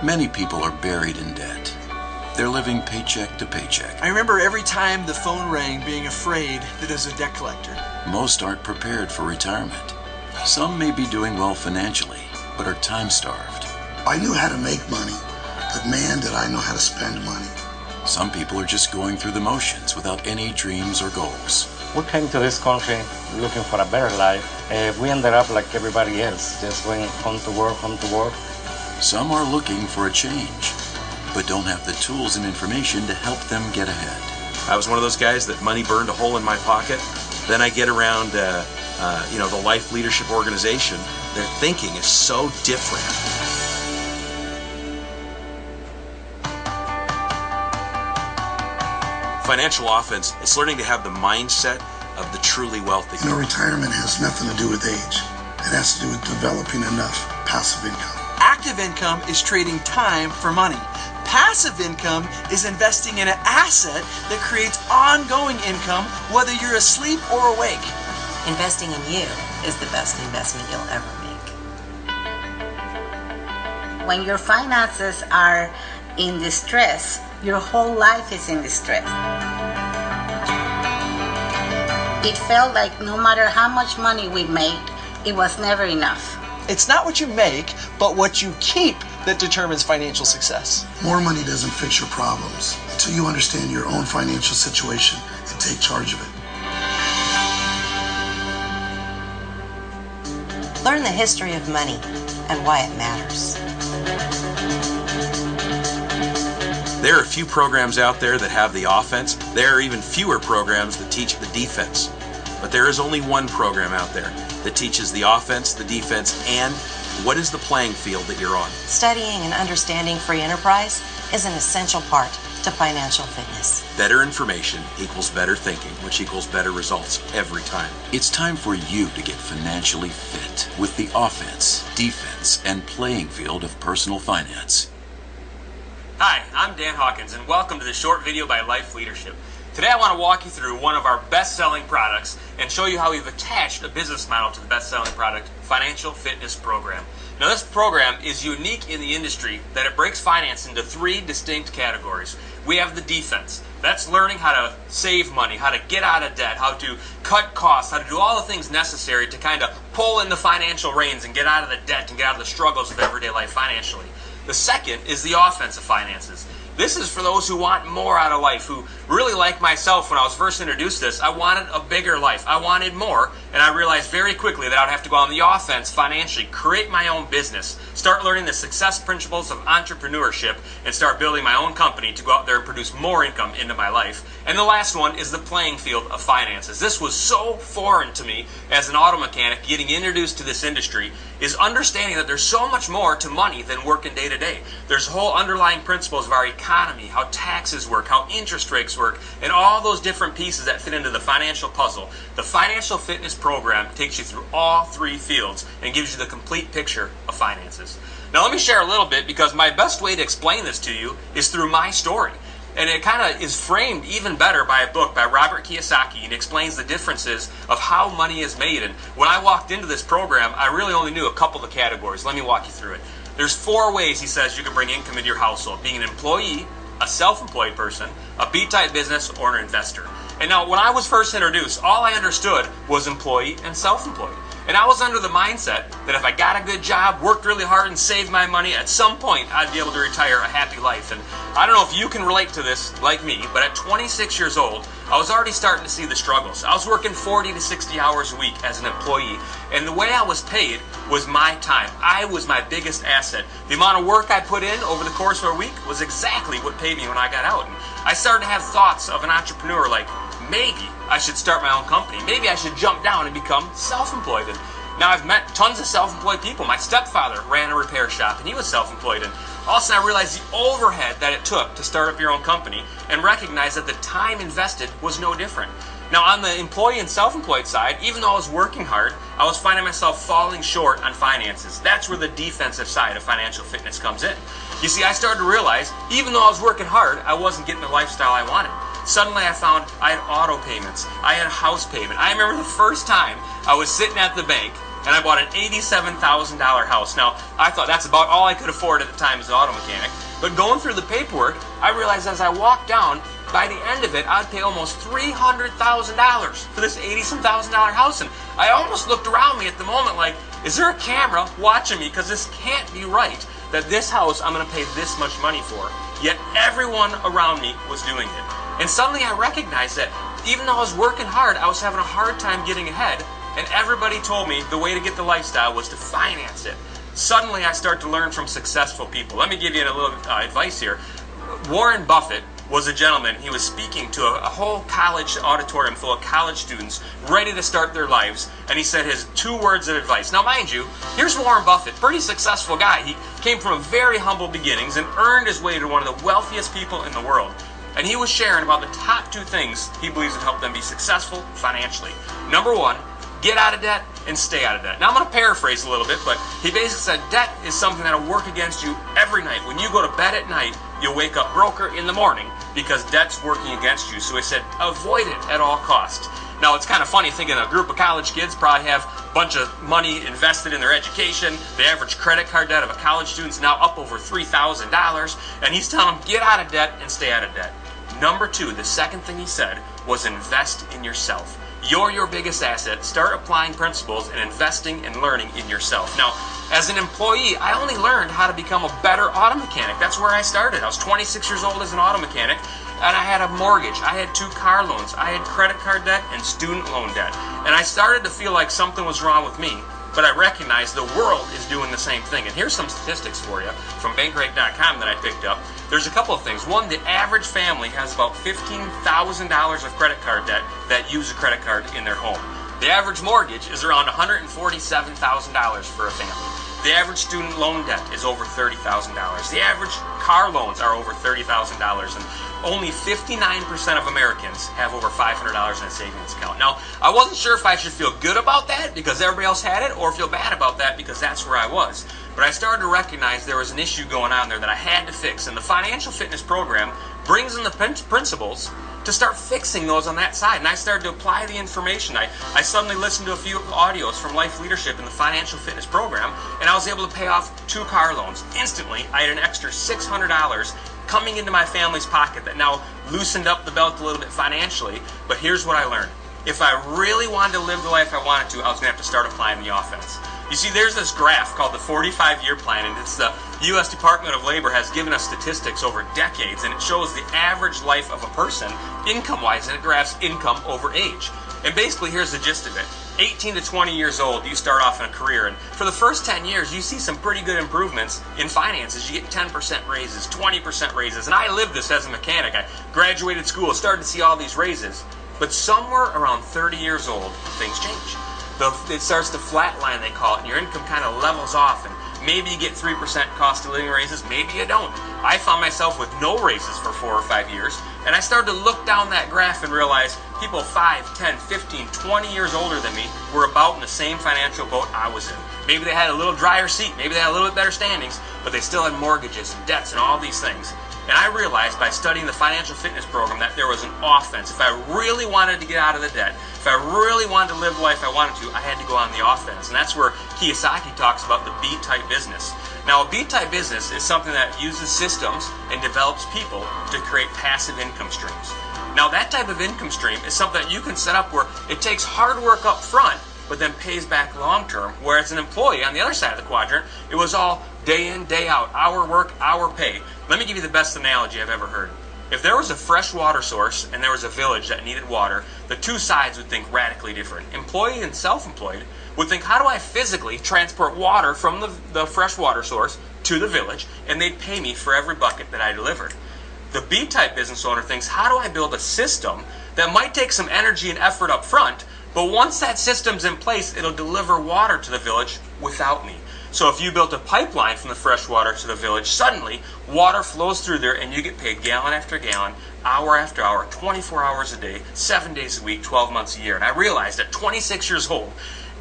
Many people are buried in debt. They're living paycheck to paycheck. I remember every time the phone rang being afraid that it was a debt collector. Most aren't prepared for retirement. Some may be doing well financially, but are time-starved. I knew how to make money, but man, did I know how to spend money. Some people are just going through the motions without any dreams or goals. We came to this country looking for a better life. We ended up like everybody else, just going home to work, home to work. Some are looking for a change, but don't have the tools and information to help them get ahead. I was one of those guys that money burned a hole in my pocket. Then I get around, the Life Leadership Organization. Their thinking is so different. Financial Offense is learning to have the mindset of the truly wealthy. Retirement has nothing to do with age. It has to do with developing enough passive income. Active income is trading time for money. Passive income is investing in an asset that creates ongoing income whether you're asleep or awake. Investing in you is the best investment you'll ever make. When your finances are in distress, your whole life is in distress. It felt like no matter how much money we made, it was never enough. It's not what you make, but what you keep that determines financial success. More money doesn't fix your problems until you understand your own financial situation and take charge of it. Learn the history of money and why it matters. There are few programs out there that have the offense. There are even fewer programs that teach the defense. But there is only one program out there that teaches the offense, the defense, and what is the playing field that you're on. Studying and understanding free enterprise is an essential part to financial fitness. Better information equals better thinking, which equals better results every time. It's time for you to get financially fit with the offense, defense, and playing field of personal finance. Hi, I'm Dan Hawkins, and welcome to this short video by Life Leadership. Today I want to walk you through one of our best-selling products and show you how we've attached a business model to the best-selling product, Financial Fitness Program. Now this program is unique in the industry that it breaks finance into three distinct categories. We have the defense. That's learning how to save money, how to get out of debt, how to cut costs, how to do all the things necessary to kind of pull in the financial reins and get out of the debt and get out of the struggles of everyday life financially. The second is the offense of finances. This is for those who want more out of life, who really, like myself, when I was first introduced to this, I wanted a bigger life. I wanted more, and I realized very quickly that I would have to go on the offense financially, create my own business, start learning the success principles of entrepreneurship, and start building my own company to go out there and produce more income into my life. And the last one is the playing field of finances. This was so foreign to me as an auto mechanic getting introduced to this industry, is understanding that there's so much more to money than working day to day. There's whole underlying principles of our economy, how taxes work, how interest rates work, and all those different pieces that fit into the financial puzzle. The Financial Fitness Program takes you through all three fields and gives you the complete picture of finances. Now let me share a little bit, because my best way to explain this to you is through my story. And it kind of is framed even better by a book by Robert Kiyosaki, and explains the differences of how money is made. And when I walked into this program, I really only knew a couple of categories. Let me walk you through it. There's 4 ways, he says, you can bring income into your household: being an employee, a self-employed person, a B-type business, or an investor. And now, when I was first introduced, all I understood was employee and self-employed. And I was under the mindset that if I got a good job, worked really hard, and saved my money, at some point I'd be able to retire a happy life. And I don't know if you can relate to this like me, but at 26 years old, I was already starting to see the struggles. I was working 40 to 60 hours a week as an employee, and the way I was paid was my time. I was my biggest asset. The amount of work I put in over the course of a week was exactly what paid me when I got out. And I started to have thoughts of an entrepreneur, like, maybe I should start my own company. Maybe I should jump down and become self-employed. And now I've met tons of self-employed people. My stepfather ran a repair shop, and he was self-employed. And all of a sudden I realized the overhead that it took to start up your own company, and recognized that the time invested was no different. Now on the employee and self-employed side, even though I was working hard, I was finding myself falling short on finances. That's where the defensive side of financial fitness comes in. You see, I started to realize, even though I was working hard, I wasn't getting the lifestyle I wanted. Suddenly I found I had auto payments, I had a house payment. I remember the first time I was sitting at the bank and I bought an $87,000 house. Now, I thought that's about all I could afford at the time as an auto mechanic, but going through the paperwork, I realized as I walked down, by the end of it, I'd pay almost $300,000 for this $80,000 house, and I almost looked around me at the moment like, is there a camera watching me? Because this can't be right, that this house I'm going to pay this much money for. Yet everyone around me was doing it. And suddenly I recognized that even though I was working hard, I was having a hard time getting ahead, and everybody told me the way to get the lifestyle was to finance it. Suddenly I start to learn from successful people. Let me give you a little advice here. Warren Buffett was a gentleman. He was speaking to a whole college auditorium full of college students ready to start their lives, and he said his 2 words of advice. Now mind you, here's Warren Buffett, pretty successful guy. He came from very humble beginnings and earned his way to one of the wealthiest people in the world. And he was sharing about the top 2 things he believes would help them be successful financially. Number 1, get out of debt and stay out of debt. Now I'm going to paraphrase a little bit, but he basically said debt is something that will work against you every night. When you go to bed at night, you'll wake up broker in the morning because debt's working against you. So he said avoid it at all costs. Now it's kind of funny thinking a group of college kids probably have a bunch of money invested in their education. The average credit card debt of a college student is now up over $3,000, and he's telling them get out of debt and stay out of debt. Number 2, the second thing he said was invest in yourself. You're your biggest asset. Start applying principles and investing and learning in yourself. Now, as an employee, I only learned how to become a better auto mechanic. That's where I started. I was 26 years old as an auto mechanic, and I had a mortgage. I had 2 car loans. I had credit card debt and student loan debt. And I started to feel like something was wrong with me, but I recognized the world is doing the same thing. And here's some statistics for you from bankrate.com that I picked up. There's a couple of things. One, the average family has about $15,000 of credit card debt that use a credit card in their home. The average mortgage is around $147,000 for a family. The average student loan debt is over $30,000. The average car loans are over $30,000, and only 59% of Americans have over $500 in a savings account. Now, I wasn't sure if I should feel good about that because everybody else had it, or feel bad about that because that's where I was. But I started to recognize there was an issue going on there that I had to fix, and the financial fitness program brings in the principles to start fixing those on that side. And I started to apply the information. I suddenly listened to a few audios from Life Leadership in the financial fitness program, and I was able to pay off 2 car loans. Instantly, I had an extra $600 coming into my family's pocket that now loosened up the belt a little bit financially. But here's what I learned. If I really wanted to live the life I wanted to, I was going to have to start applying the offense. You see, there's this graph called the 45-year plan, and it's the U.S. Department of Labor has given us statistics over decades, and it shows the average life of a person, income-wise, and it graphs income over age. And basically, here's the gist of it. 18 to 20 years old, you start off in a career, and for the first 10 years, you see some pretty good improvements in finances. You get 10% raises, 20% raises, and I lived this as a mechanic. I graduated school, started to see all these raises, but somewhere around 30 years old, things change. It starts to flatline, they call it, and your income kind of levels off, and maybe you get 3% cost of living raises, maybe you don't. I found myself with no raises for 4 or 5 years, and I started to look down that graph and realize people 5, 10, 15, 20 years older than me were about in the same financial boat I was in. Maybe they had a little drier seat, maybe they had a little bit better standings, but they still had mortgages and debts and all these things. And I realized by studying the financial fitness program that there was an offense. If I really wanted to get out of the debt, if I really wanted to live the life I wanted to, I had to go on the offense. And that's where Kiyosaki talks about the B-type business. Now, a B-type business is something that uses systems and develops people to create passive income streams. Now, that type of income stream is something that you can set up where it takes hard work up front, but then pays back long term, whereas an employee on the other side of the quadrant, it was all day in, day out, hour work, hour pay. Let me give you the best analogy I've ever heard. If there was a fresh water source and there was a village that needed water, the two sides would think radically different. Employee and self-employed would think, how do I physically transport water from the fresh water source to the village, and they'd pay me for every bucket that I delivered. The B-type business owner thinks, how do I build a system that might take some energy and effort up front, but once that system's in place, it'll deliver water to the village without me. So if you built a pipeline from the fresh water to the village, suddenly water flows through there and you get paid gallon after gallon, hour after hour, 24 hours a day, 7 days a week, 12 months a year. And I realized at 26 years old,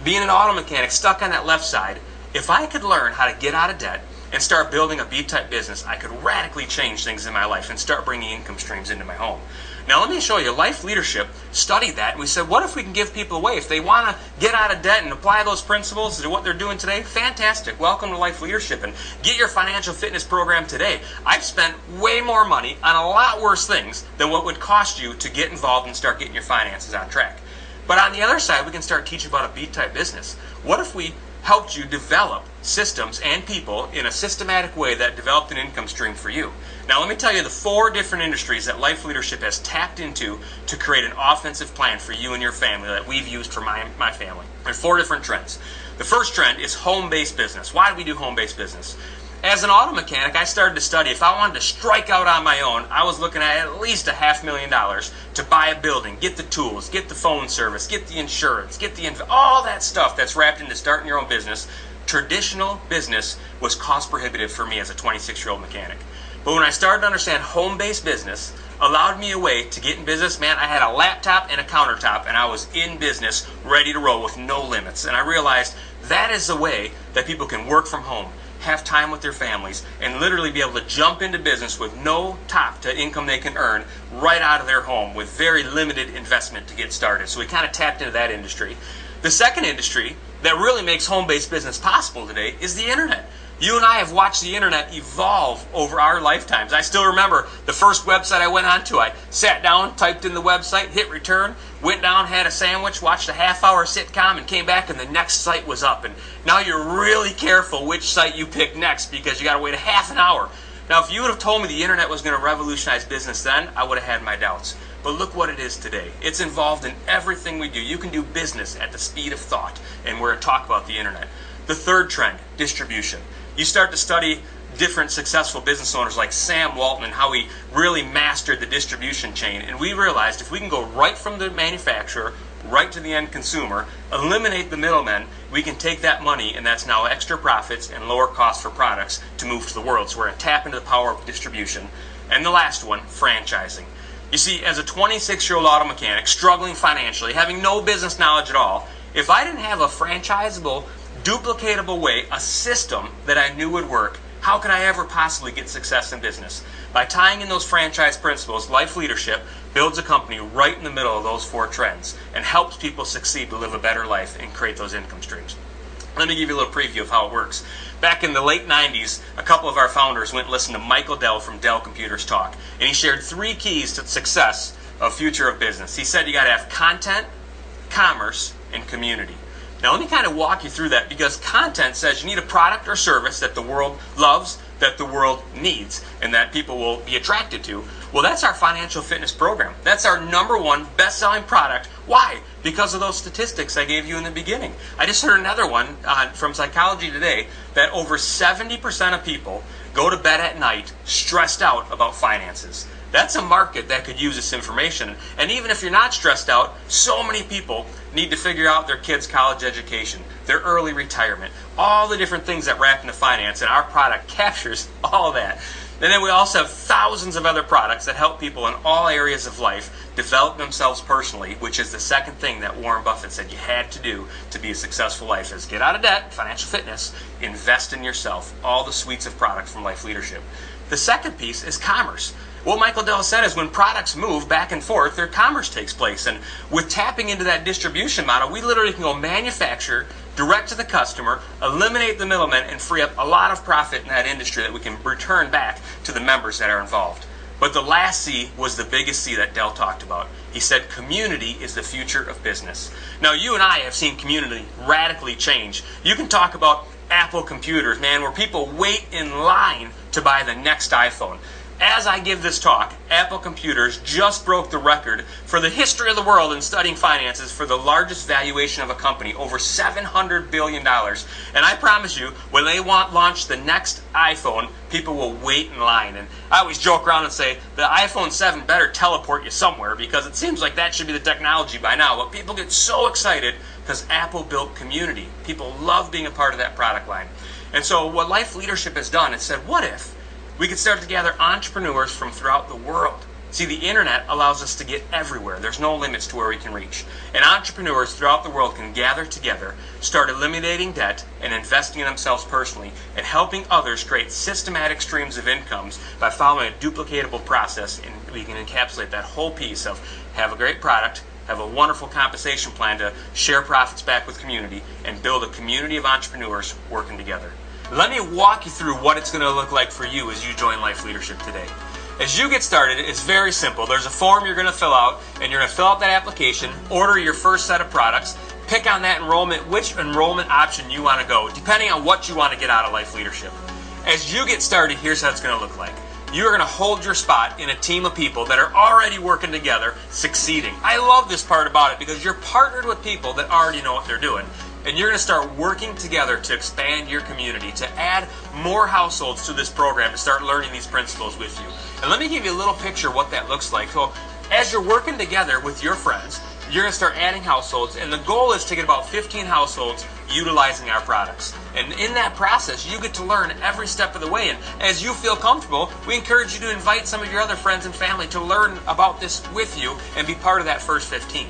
being an auto mechanic stuck on that left side, if I could learn how to get out of debt and start building a B-type business, I could radically change things in my life and start bringing income streams into my home. Now let me show you, Life Leadership studied that, and we said, what if we can give people away? If they want to get out of debt and apply those principles to what they're doing today, fantastic. Welcome to Life Leadership, and get your financial fitness program today. I've spent way more money on a lot worse things than what would cost you to get involved and start getting your finances on track. But on the other side, we can start teaching about a B-type business. What if we helped you develop systems and people in a systematic way that developed an income stream for you? Now let me tell you the 4 different industries that Life Leadership has tapped into to create an offensive plan for you and your family that we've used for my family. There are 4 different trends. The first trend is home-based business. Why do we do home-based business? As an auto mechanic, I started to study. If I wanted to strike out on my own, I was looking at least $500,000 to buy a building, get the tools, get the phone service, get the insurance, get the all that stuff that's wrapped into starting your own business. Traditional business was cost prohibitive for me as a 26-year-old mechanic. But when I started to understand home-based business, allowed me a way to get in business, man, I had a laptop and a countertop, and I was in business, ready to roll with no limits. And I realized that is the way that people can work from home, have time with their families, and literally be able to jump into business with no top to income they can earn right out of their home with very limited investment to get started. So we kind of tapped into that industry. The second industry that really makes home-based business possible today is the internet. You and I have watched the internet evolve over our lifetimes. I still remember the first website I went onto. I sat down, typed in the website, hit return, went down, had a sandwich, watched a half-hour sitcom, and came back, and the next site was up. And now you're really careful which site you pick next because you got to wait a half an hour. Now, if you would have told me the internet was going to revolutionize business then, I would have had my doubts. But look what it is today. It's involved in everything we do. You can do business at the speed of thought, and we're going to talk about the internet. The third trend, distribution. You start to study different successful business owners like Sam Walton and how he really mastered the distribution chain. And we realized if we can go right from the manufacturer right to the end consumer, eliminate the middlemen, we can take that money, and that's now extra profits and lower costs for products to move to the world. So we're going to tap into the power of distribution. And the last one, franchising. You see, as a 26-year-old auto mechanic, struggling financially, having no business knowledge at all, if I didn't have a franchisable, duplicatable way, a system that I knew would work, how could I ever possibly get success in business? By tying in those franchise principles, Life Leadership builds a company right in the middle of those 4 trends and helps people succeed to live a better life and create those income streams. Let me give you a little preview of how it works. Back in the late 90s, a couple of our founders went and listened to Michael Dell from Dell Computers talk, and he shared 3 keys to the success of future of business. He said you got to have content, commerce, and community. Now let me kind of walk you through that, because content says you need a product or service that the world loves, that the world needs, and that people will be attracted to. Well, that's our financial fitness program. That's our #1 best-selling product. Why? Because of those statistics I gave you in the beginning. I just heard another one from Psychology Today that over 70% of people go to bed at night stressed out about finances. That's a market that could use this information. And even if you're not stressed out, so many people need to figure out their kids' college education, their early retirement, all the different things that wrap into finance, and our product captures all that. And then we also have thousands of other products that help people in all areas of life develop themselves personally, which is the second thing that Warren Buffett said you had to do to be a successful life, is get out of debt, financial fitness, invest in yourself, all the suites of products from Life Leadership. The second piece is commerce. What Michael Dell said is when products move back and forth, their commerce takes place. And with tapping into that distribution model, we literally can go manufacture, direct to the customer, eliminate the middlemen, and free up a lot of profit in that industry that we can return back to the members that are involved. But the last C was the biggest C that Dell talked about. He said community is the future of business. Now, you and I have seen community radically change. You can talk about Apple computers, man, where people wait in line to buy the next iPhone. As I give this talk, Apple Computers just broke the record for the history of the world in studying finances for the largest valuation of a company, over $700 billion. And I promise you, when they launch the next iPhone, people will wait in line. And I always joke around and say, the iPhone 7 better teleport you somewhere, because it seems like that should be the technology by now. But people get so excited because Apple built community. People love being a part of that product line. And so what Life Leadership has done is said, what if we could start to gather entrepreneurs from throughout the world See, the internet allows us to get everywhere. There's no limits to where we can reach. And entrepreneurs throughout the world can gather together, start eliminating debt, and investing in themselves personally, and helping others create systematic streams of incomes by following a duplicatable process. And we can encapsulate that whole piece of have a great product, have a wonderful compensation plan to share profits back with community, and build a community of entrepreneurs working together. Let me walk you through what it's going to look like for you as you join Life Leadership today. As you get started, it's very simple. There's a form you're going to fill out, and you're going to fill out that application, order your first set of products, pick on that enrollment, which enrollment option you want to go, depending on what you want to get out of Life Leadership. As you get started, here's how it's going to look like. You're going to hold your spot in a team of people that are already working together, succeeding. I love this part about it because you're partnered with people that already know what they're doing. And you're going to start working together to expand your community, to add more households to this program, to start learning these principles with you. And let me give you a little picture of what that looks like. So as you're working together with your friends, you're going to start adding households, and the goal is to get about 15 households utilizing our products. And in that process, you get to learn every step of the way. And as you feel comfortable, we encourage you to invite some of your other friends and family to learn about this with you and be part of that first 15.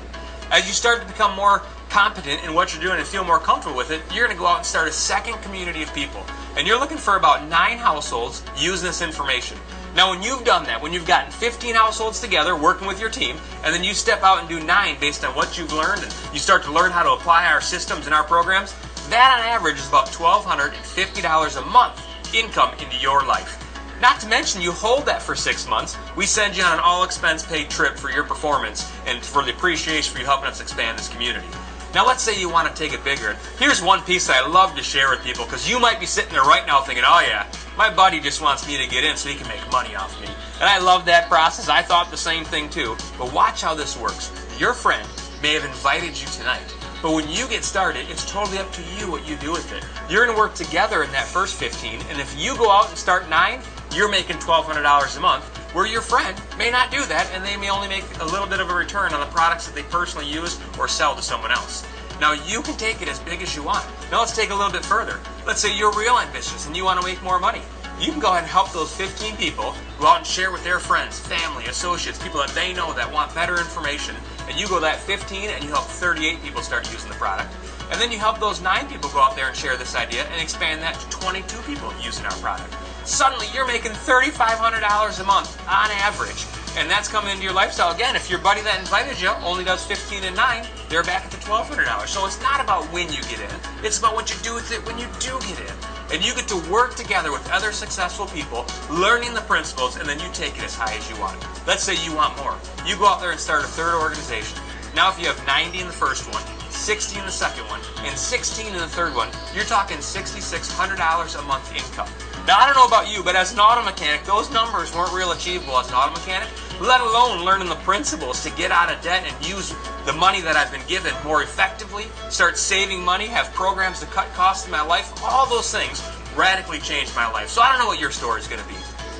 As you start to become more competent in what you're doing and feel more comfortable with it, you're going to go out and start a second community of people. And you're looking for about 9 households using this information. Now, when you've done that, when you've gotten 15 households together working with your team, and then you step out and do 9 based on what you've learned, and you start to learn how to apply our systems and our programs, that on average is about $1,250 a month income into your life. Not to mention, you hold that for 6 months. We send you on an all-expense-paid trip for your performance and for the appreciation for you helping us expand this community. Now, let's say you want to take it bigger. Here's one piece that I love to share with people, because you might be sitting there right now thinking, oh yeah, my buddy just wants me to get in so he can make money off me. And I love that process. I thought the same thing too. But watch how this works. Your friend may have invited you tonight, but when you get started, it's totally up to you what you do with it. You're going to work together in that first 15, and if you go out and start 9, you're making $1,200 a month, where your friend may not do that, and they may only make a little bit of a return on the products that they personally use or sell to someone else. Now, you can take it as big as you want. Now, let's take it a little bit further. Let's say you're real ambitious and you want to make more money. You can go ahead and help those 15 people go out and share with their friends, family, associates, people that they know that want better information. And you go that 15 and you help 38 people start using the product. And then you help those 9 people go out there and share this idea and expand that to 22 people using our product. Suddenly, you're making $3,500 a month on average. And that's coming into your lifestyle. Again, if your buddy that invited you only does 15 and 9, they're back at the $1,200. So it's not about when you get in. It's about what you do with it when you do get in. And you get to work together with other successful people, learning the principles, and then you take it as high as you want. Let's say you want more. You go out there and start a third organization. Now, if you have 90 in the first one, 60 in the second one, and 16 in the third one, you're talking $6,600 a month income. Now, I don't know about you, but as an auto mechanic, those numbers weren't real achievable as an auto mechanic, let alone learning the principles to get out of debt and use the money that I've been given more effectively, start saving money, have programs to cut costs in my life. All those things radically changed my life. So I don't know what your story is going to be,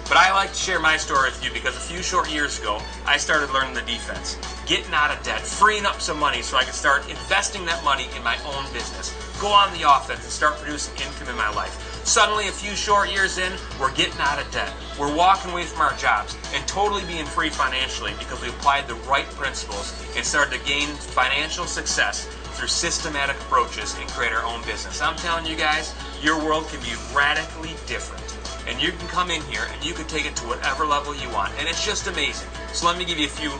but I like to share my story with you because a few short years ago, I started learning the defense, getting out of debt, freeing up some money so I could start investing that money in my own business, go on the offense and start producing income in my life. Suddenly, a few short years in, we're getting out of debt. We're walking away from our jobs and totally being free financially because we applied the right principles and started to gain financial success through systematic approaches and create our own business. I'm telling you guys, your world can be radically different. And you can come in here and you can take it to whatever level you want. And it's just amazing. So let me give you a few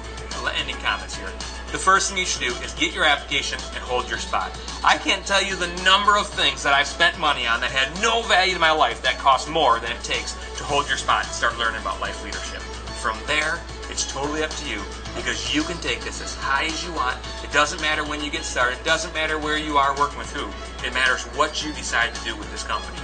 ending comments here. The first thing you should do is get your application and hold your spot. I can't tell you the number of things that I've spent money on that had no value to my life that cost more than it takes to hold your spot and start learning about life leadership. From there, it's totally up to you because you can take this as high as you want. It doesn't matter when you get started. It doesn't matter where you are working with who. It matters what you decide to do with this company.